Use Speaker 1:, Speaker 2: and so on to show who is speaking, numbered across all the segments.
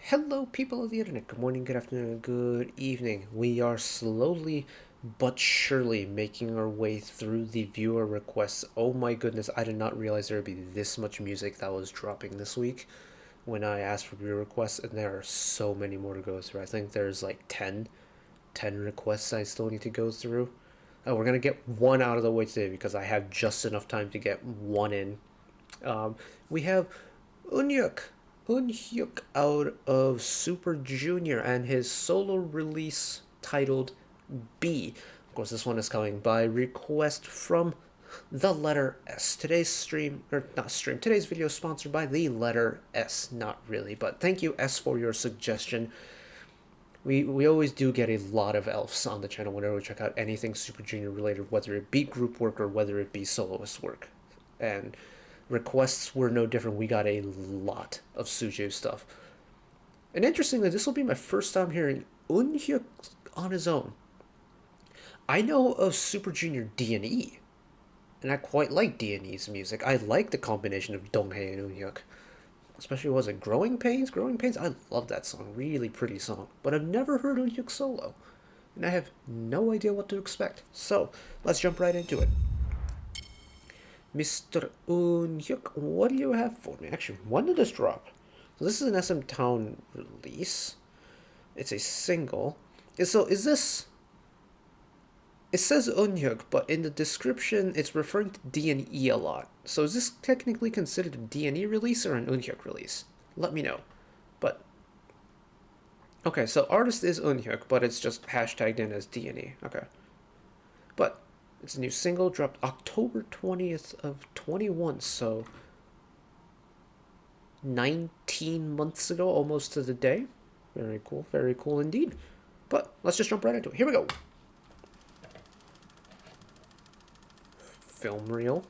Speaker 1: Hello, people of the internet. Good morning, good afternoon, good evening. We are slowly but surely making our way through the viewer requests. Oh my goodness, I did not realize there would be this much music that was dropping this week when I asked for viewer requests, and there are so many more to go through. I think there's like ten requests I still need to go through. Oh, we're gonna get one out of the way today because I have just enough time to get one in. We have Eunhyuk. Eunhyuk out of Super Junior and his solo release titled B. Of course, this one is coming by request from the letter S. Today's stream, or not stream, today's video is sponsored by the letter S. Not really, but thank you, S, for your suggestion. We always do get a lot of elves on the channel whenever we check out anything Super Junior related, whether it be group work or whether it be soloist work. And requests were no different. We got a lot of Suju stuff. And interestingly, this will be my first time hearing Eunhyuk on his own. I know of Super Junior D&E, and I quite like D&E's music. I like the combination of Donghae and Eunhyuk. Especially, was it Growing Pains? Growing Pains? I love that song. Really pretty song. But I've never heard Eunhyuk solo. And I have no idea what to expect. So, let's jump right into it. Mr. Eunhyuk, what do you have for me? Actually, when did this drop? So this is an SM Town release. It's a single. So is this... It says Eunhyuk, but in the description it's referring to D&E a lot. So is this technically considered a D&E release or an Eunhyuk release? Let me know. But... Okay, so artist is Eunhyuk, but it's just hashtagged in as D&E. Okay. But... it's a new single, dropped October 20th of 21, so 19 months ago, almost to the day. Very cool indeed. But let's just jump right into it. Here we go. Film reel.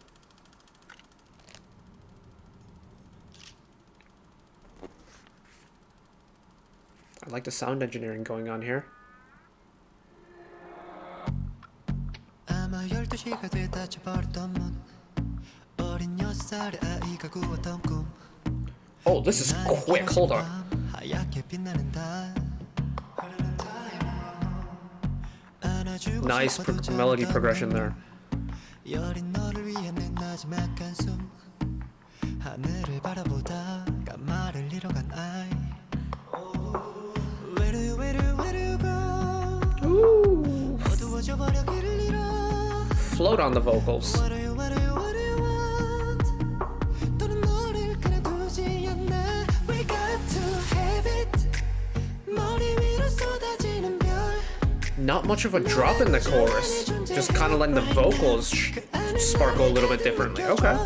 Speaker 1: I like the sound engineering going on here. Oh, this is quick. Hold on. Nice melody progression there. Ooh. Float on the vocals. Not much of a drop in the chorus, just kind of letting the vocals sparkle a little bit differently. Okay.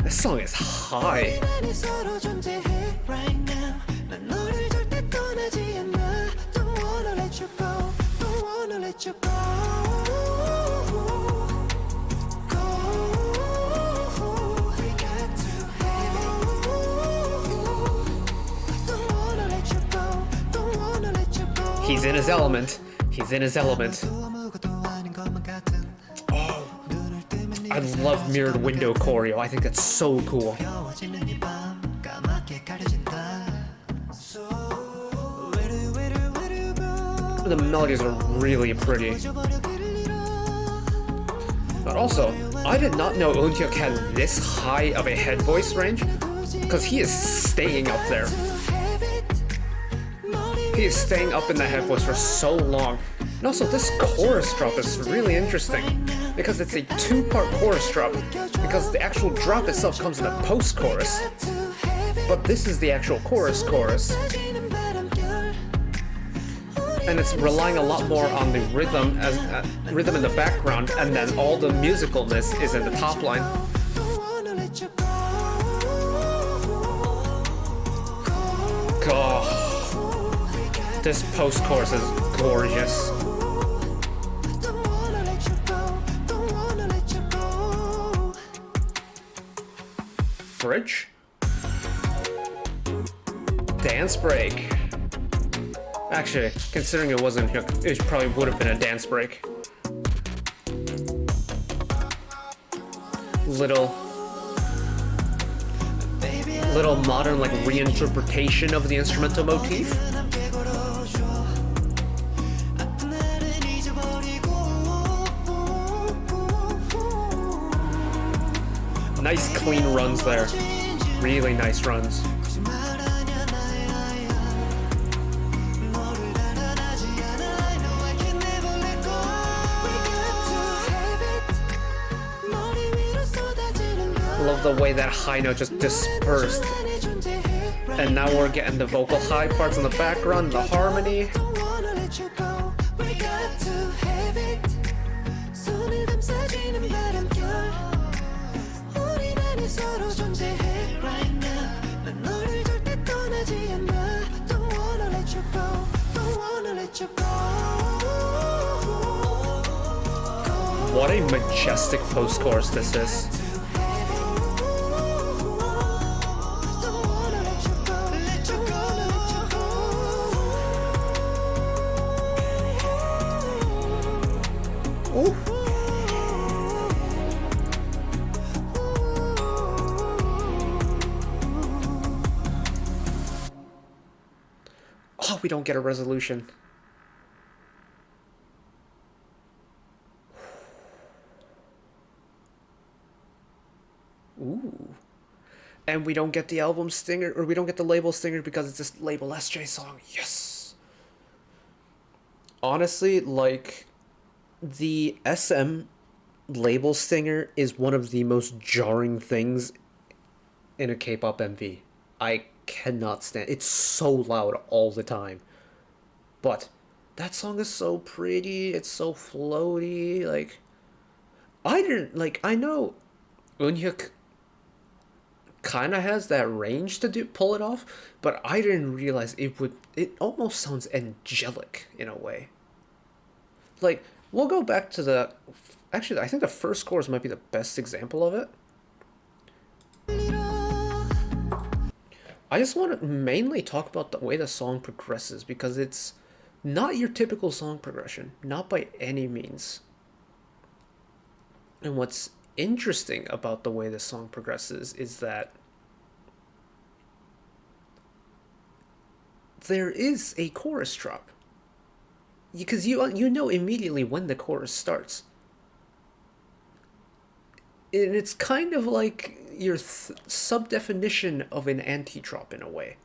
Speaker 1: This song is high. He's in his element. He's in his element. Oh, I love mirrored window choreo. I think that's so cool. The melodies are really pretty. But also, I did not know Eunhyuk had this high of a head voice range, because he is staying up there. He is staying up in the head voice for so long. And also, this chorus drop is really interesting, because it's a two-part chorus drop, because the actual drop itself comes in a post-chorus, but this is the actual chorus, and it's relying a lot more on the rhythm rhythm in the background, and then all the musicalness is in the top line. God. This post-chorus is gorgeous. Bridge? Dance break. Actually, considering it wasn't Eunhyuk, it probably would have been a dance break. little modern like reinterpretation of the instrumental motif. Nice clean runs there. Really nice runs. Love the way that high note just dispersed. And now we're getting the vocal high parts in the background, the harmony. What a majestic post-chorus this is. Ooh. Oh, we don't get a resolution. Ooh. And we don't get the album stinger, or we don't get the label stinger because it's this label SJ song. Yes. Honestly, like, the SM label stinger is one of the most jarring things in a K-pop MV. I cannot stand it. It's so loud all the time. But that song is so pretty. It's so floaty. Like, I know Eunhyuk kind of has that range to pull it off, but I didn't realize it almost sounds angelic in a way. Like, we'll go back to actually, I think the first chorus might be the best example of it. I just want to mainly talk about the way the song progresses, because it's not your typical song progression, not by any means. And what's interesting about the way the song progresses is that there is a chorus drop. Because you know immediately when the chorus starts. And it's kind of like your sub-definition of an anti-drop in a way.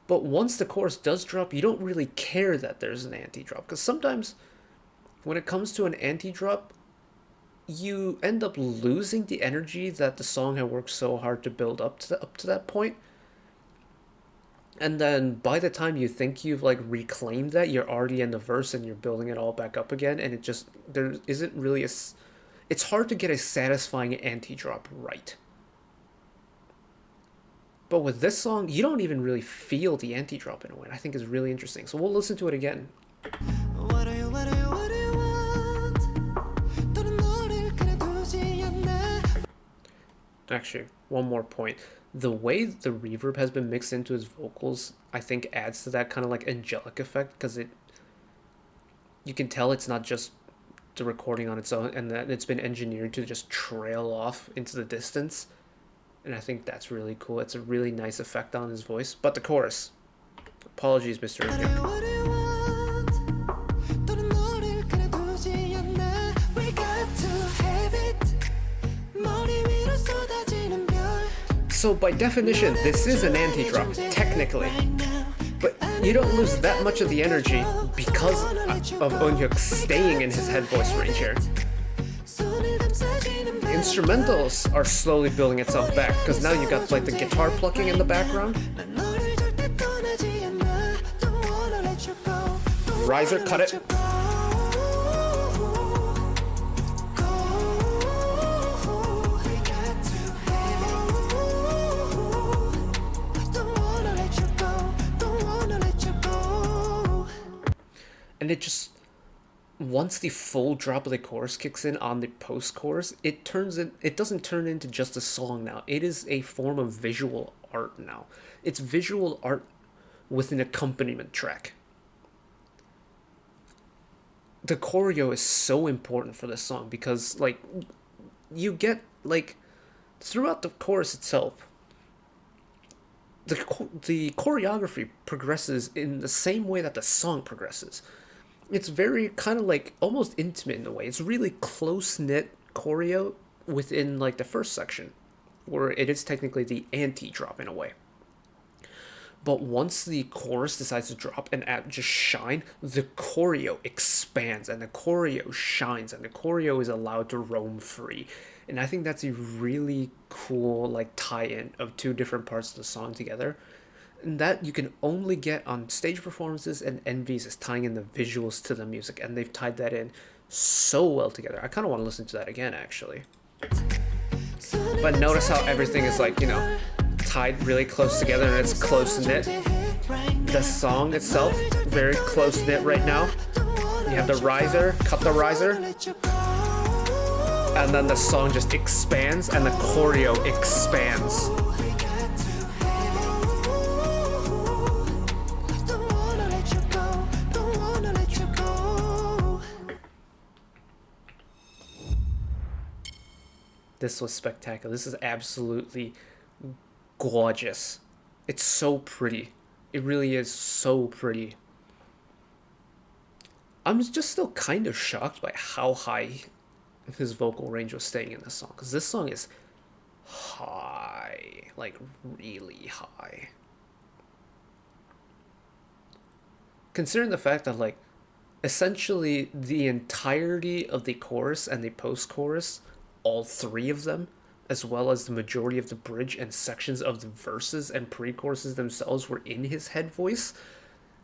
Speaker 1: But once the chorus does drop, you don't really care that there's an anti-drop. Because sometimes when it comes to an anti-drop, you end up losing the energy that the song had worked so hard to build up to that point. And then by the time you think you've like reclaimed that, you're already in the verse and you're building it all back up again, and there isn't really it's hard to get a satisfying anti-drop right. But with this song, you don't even really feel the anti-drop in a way. I think is really interesting. So we'll listen to it again. Actually, one more point. The way the reverb has been mixed into his vocals, I think adds to that kind of like angelic effect, because you can tell it's not just the recording on its own, and that it's been engineered to just trail off into the distance. And I think that's really cool. It's a really nice effect on his voice. But the chorus. Apologies, Mr. Eunhyuk. So by definition, this is an anti-drop, technically. But you don't lose that much of the energy because of Eunhyuk staying in his head voice range here. The instrumentals are slowly building itself back, because now you got like the guitar plucking in the background. Riser, cut it. And it just, once the full drop of the chorus kicks in on the post-chorus, it doesn't turn into just a song now. It is a form of visual art now. It's visual art with an accompaniment track. The choreo is so important for this song because, like, you get, like, throughout the chorus itself, the choreography progresses in the same way that the song progresses. It's very kind of like almost intimate in a way. It's really close knit choreo within like the first section, where it is technically the anti drop in a way. But once the chorus decides to drop and just shine, the choreo expands and the choreo shines and the choreo is allowed to roam free. And I think that's a really cool like tie-in of two different parts of the song together. And that you can only get on stage performances, and Envy's is tying in the visuals to the music, and they've tied that in so well together. I kind of want to listen to that again, actually. But notice how everything is like, you know, tied really close together and it's close knit. The song itself, very close knit right now. You have the riser, cut the riser, and then the song just expands and the choreo expands. This was spectacular. This is absolutely gorgeous. It's so pretty. It really is so pretty. I'm just still kind of shocked by how high his vocal range was staying in this song, because this song is high, like really high. Considering the fact that like essentially the entirety of the chorus and the post-chorus, all three of them, as well as the majority of the bridge and sections of the verses and pre-choruses themselves were in his head voice,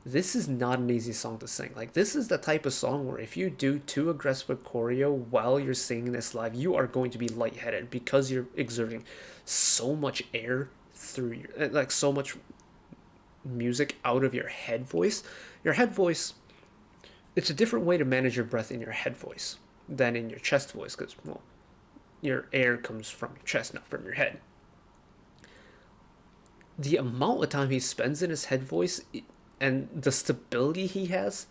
Speaker 1: this is not an easy song to sing. Like, this is the type of song where if you do too aggressive a choreo while you're singing this live, you are going to be lightheaded because you're exerting so much air through your, like, so much music out of your head voice. Your head voice, it's a different way to manage your breath in your head voice than in your chest voice, because, well, your air comes from your chest, not from your head. The amount of time he spends in his head voice and the stability he has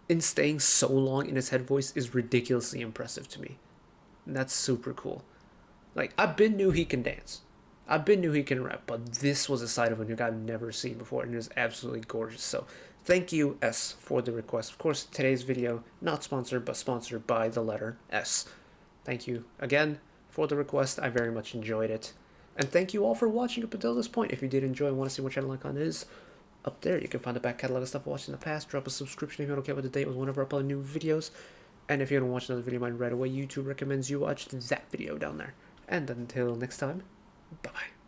Speaker 1: in staying so long in his head voice is ridiculously impressive to me. And that's super cool. Like, I've been knew he can dance. I've been knew he can rap, but this was a side of Eunhyuk I've never seen before, and it was absolutely gorgeous. So, thank you, S, for the request. Of course, today's video, not sponsored, but sponsored by the letter S. Thank you again for the request. I very much enjoyed it. And thank you all for watching up until this point. If you did enjoy and want to see what channel icon is, up there you can find the back catalog of stuff I watched in the past. Drop a subscription if you don't care about the date with whenever I upload new videos. And if you don't watch another video of mine right away, YouTube recommends you watch that video down there. And until next time, bye-bye.